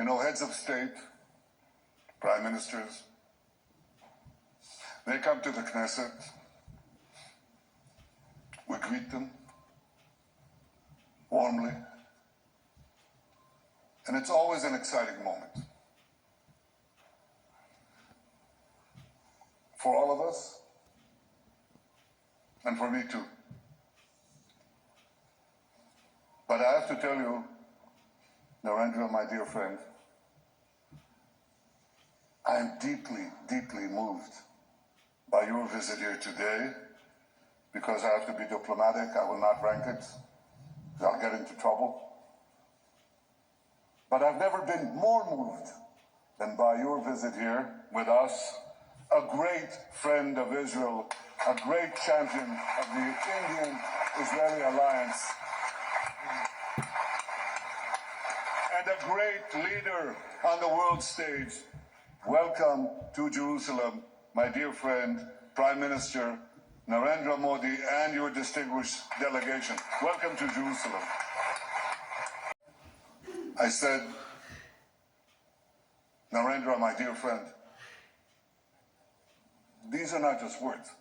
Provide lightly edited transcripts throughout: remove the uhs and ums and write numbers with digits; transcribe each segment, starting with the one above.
Heads of state, prime ministers, they come to the Knesset, we greet them warmly, and it's always an exciting moment. For all of us, and for me too. But I have to tell you, Narendra, my dear friend, I am deeply, deeply moved by your visit here today, because I have to be diplomatic. I will not rank it, because I'll get into trouble. But I've never been more moved than by your visit here with us, a great friend of Israel, a great champion of the Indian-Israeli alliance, and a great leader on the world stage. Welcome to Jerusalem, my dear friend, Prime Minister Narendra Modi, and your distinguished delegation. Welcome to Jerusalem. I said, Narendra, my dear friend, these are not just words.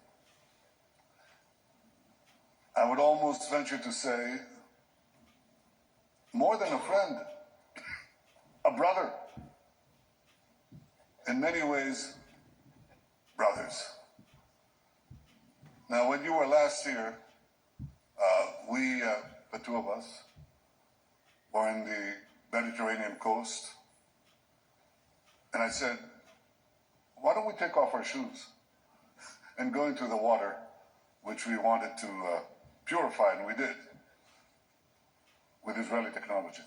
I would almost venture to say, more than a friend, a brother. In many ways, brothers. Now, when you were last here, we, the two of us, were in the Mediterranean coast, and I said, why don't we take off our shoes and go into the water, which we wanted to purify, and we did, with Israeli technology.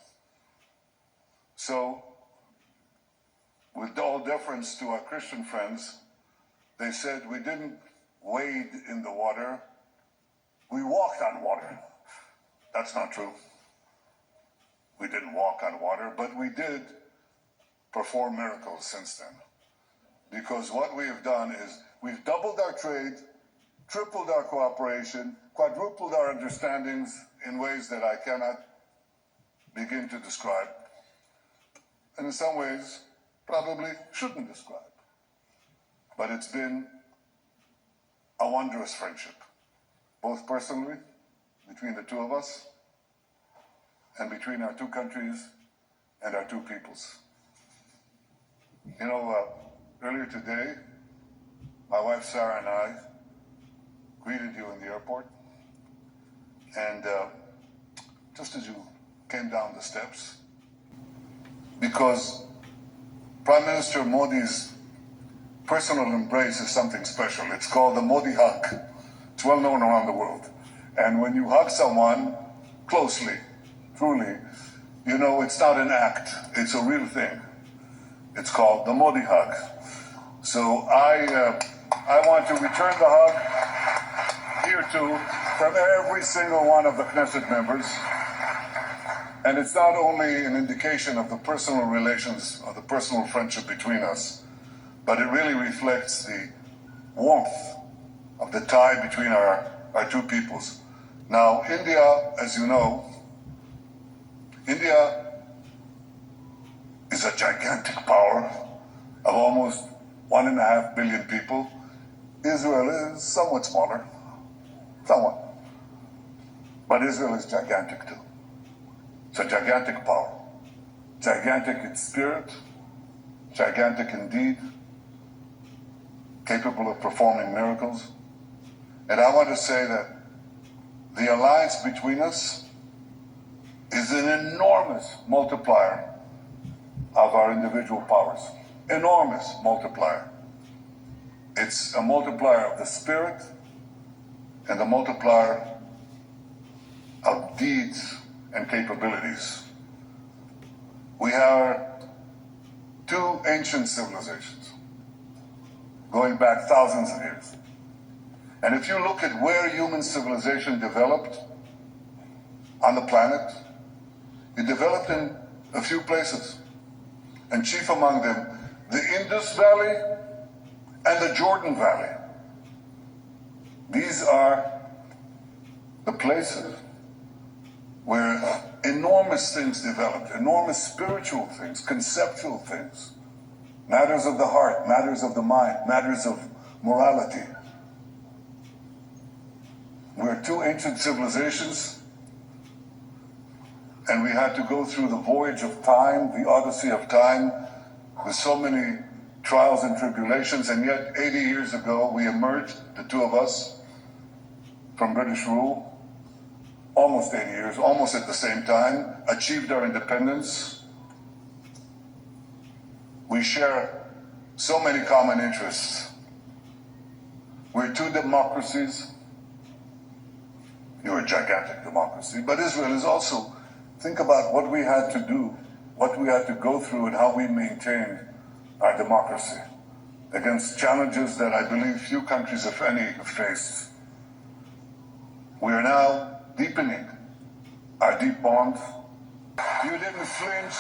So, with all deference to our Christian friends, they said we didn't wade in the water, we walked on water. That's not true. We didn't walk on water, but we did perform miracles since then. Because what we have done is we've doubled our trade, tripled our cooperation, quadrupled our understandings in ways that I cannot begin to describe. And in some ways, probably shouldn't describe. But it's been a wondrous friendship, both personally, between the two of us, and between our two countries and our two peoples. Earlier today, my wife Sarah and I greeted you in the airport, and just as you came down the steps, because Prime Minister Modi's personal embrace is something special. It's called the Modi hug. It's well known around the world. And when you hug someone closely, truly, it's not an act. It's a real thing. It's called the Modi hug. So I want to return the hug here too from every single one of the Knesset members. And it's not only an indication of the personal relations, of the personal friendship between us, but it really reflects the warmth of the tie between our two peoples. Now, India, as you know, India is a gigantic power of almost 1.5 billion people. Israel is somewhat smaller, somewhat. But Israel is gigantic too. It's a gigantic power. Gigantic in spirit, gigantic indeed, capable of performing miracles. And I want to say that the alliance between us is an enormous multiplier of our individual powers. Enormous multiplier. It's a multiplier of the spirit and a multiplier of deeds and capabilities. We are two ancient civilizations going back thousands of years. And if you look at where human civilization developed on the planet, it developed in a few places. And chief among them, the Indus Valley and the Jordan Valley. These are the places where enormous things developed, enormous spiritual things, conceptual things, matters of the heart, matters of the mind, matters of morality. We're two ancient civilizations, and we had to go through the voyage of time, the odyssey of time, with so many trials and tribulations, and yet 80 years ago we emerged, the two of us, from British rule, almost 80 years, almost at the same time, achieved our independence. We share so many common interests. We're two democracies. You're a gigantic democracy, but Israel is also, think about what we had to do, what we had to go through, and how we maintained our democracy against challenges that I believe few countries, if any, have faced. We are now deepening our deep bond. You didn't flinch.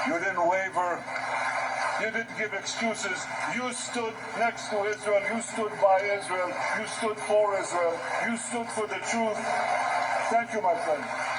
You didn't waver. You didn't give excuses. You stood next to Israel. You stood by Israel. You stood for Israel. You stood for the truth. Thank you, my friend.